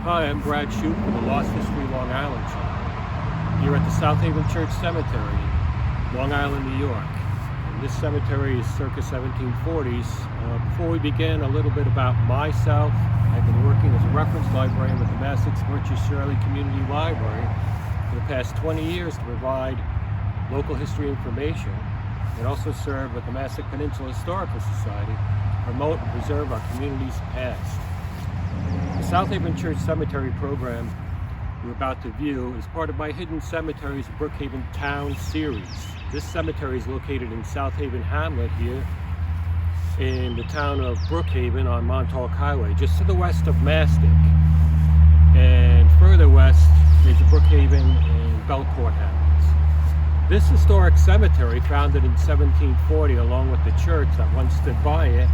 Hi, I'm Brad Shoup from the Lost History Long Island channel. Here at the Southaven Church Cemetery, Long Island, New York. And this cemetery is circa 1740s. Before we begin, a little bit about myself. I've been working as a reference librarian with the Massachusetts Merchant Shirley Community Library for the past 20 years to provide local history information, and also serve with the Massachusetts Peninsula Historical Society to promote and preserve our community's past. The Southaven Church Cemetery program we're about to view is part of my Hidden Cemeteries Brookhaven Town series. This cemetery is located in Southaven Hamlet here in the town of Brookhaven on Montauk Highway, just to the west of Mastic. And further west is the Brookhaven and Belcourt hamlets. This historic cemetery, founded in 1740 along with the church that once stood by it,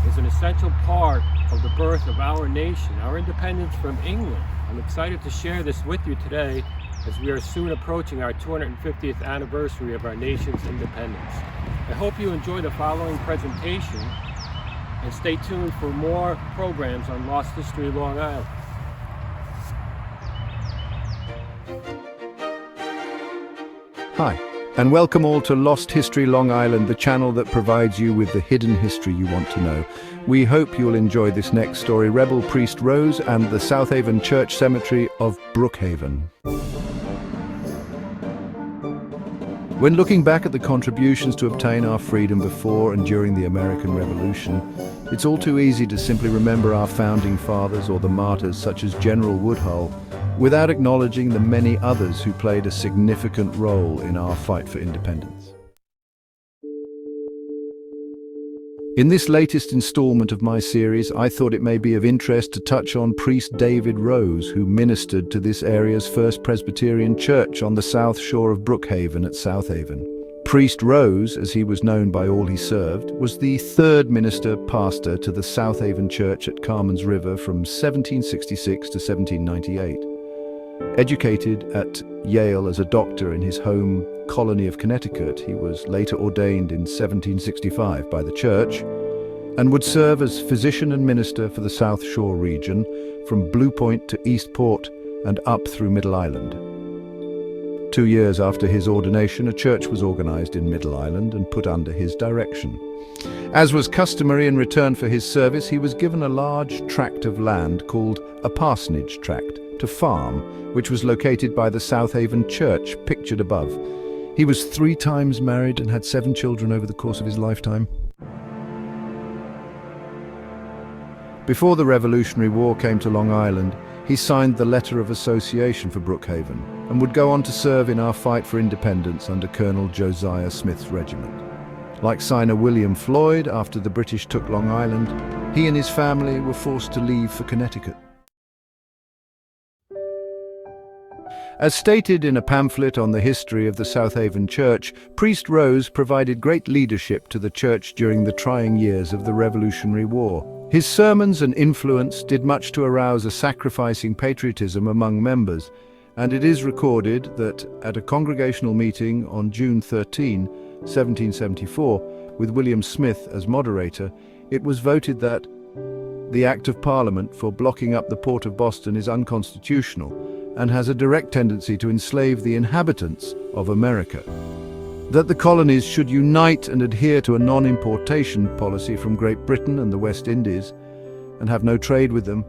is an essential part of the birth of our nation, our independence from England. I'm excited to share this with you today as we are soon approaching our 250th anniversary of our nation's independence. I hope you enjoy the following presentation and stay tuned for more programs on Lost History Long Island. Hi, and welcome all to Lost History Long Island, the channel that provides you with the hidden history you want to know. We hope you'll enjoy this next story, Rebel Priest Rose and the Southaven Church Cemetery of Brookhaven. When looking back at the contributions to obtain our freedom before and during the American Revolution, it's all too easy to simply remember our founding fathers or the martyrs such as General Woodhull, without acknowledging the many others who played a significant role in our fight for independence. In this latest installment of my series, I thought it may be of interest to touch on Priest David Rose, who ministered to this area's first Presbyterian church on the south shore of Brookhaven at Southaven. Priest Rose, as he was known by all he served, was the third minister pastor to the Southaven Church at Carman's River from 1766 to 1798. Educated at Yale as a doctor in his home colony of Connecticut, he was later ordained in 1765 by the church and would serve as physician and minister for the South Shore region from Blue Point to Eastport and up through Middle Island. 2 years after his ordination, a church was organized in Middle Island and put under his direction. As was customary in return for his service, he was given a large tract of land called a parsonage tract to farm, which was located by the Southaven Church, pictured above. He was 3 times married and had 7 children over the course of his lifetime. Before the Revolutionary War came to Long Island, he signed the Letter of Association for Brookhaven and would go on to serve in our fight for independence under Colonel Josiah Smith's regiment. Like signer William Floyd, after the British took Long Island, he and his family were forced to leave for Connecticut. As stated in a pamphlet on the history of the Southaven Church, Priest Rose provided great leadership to the church during the trying years of the Revolutionary War. His sermons and influence did much to arouse a sacrificing patriotism among members, and it is recorded that at a congregational meeting on June 13, 1774, with William Smith as moderator, it was voted that the Act of Parliament for blocking up the port of Boston is unconstitutional and has a direct tendency to enslave the inhabitants of America, that the colonies should unite and adhere to a non-importation policy from Great Britain and the West Indies and have no trade with them,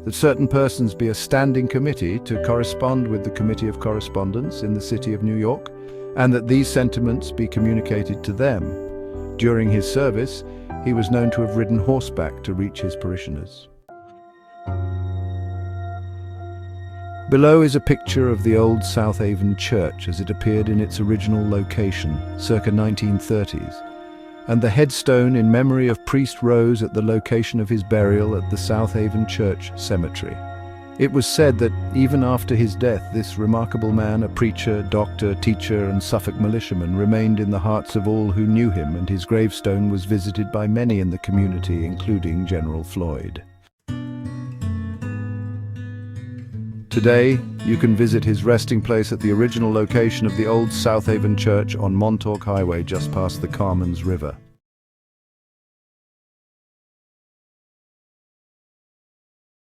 that certain persons be a standing committee to correspond with the Committee of Correspondence in the city of New York, and that these sentiments be communicated to them. During his service, he was known to have ridden horseback to reach his parishioners. Below is a picture of the old Southaven Church as it appeared in its original location, circa 1930s, and the headstone in memory of Priest Rose at the location of his burial at the Southaven Church Cemetery. It was said that even after his death, this remarkable man, a preacher, doctor, teacher, and Suffolk militiaman, remained in the hearts of all who knew him, and his gravestone was visited by many in the community, including General Floyd. Today, you can visit his resting place at the original location of the old Southaven Church on Montauk Highway just past the Carman's River.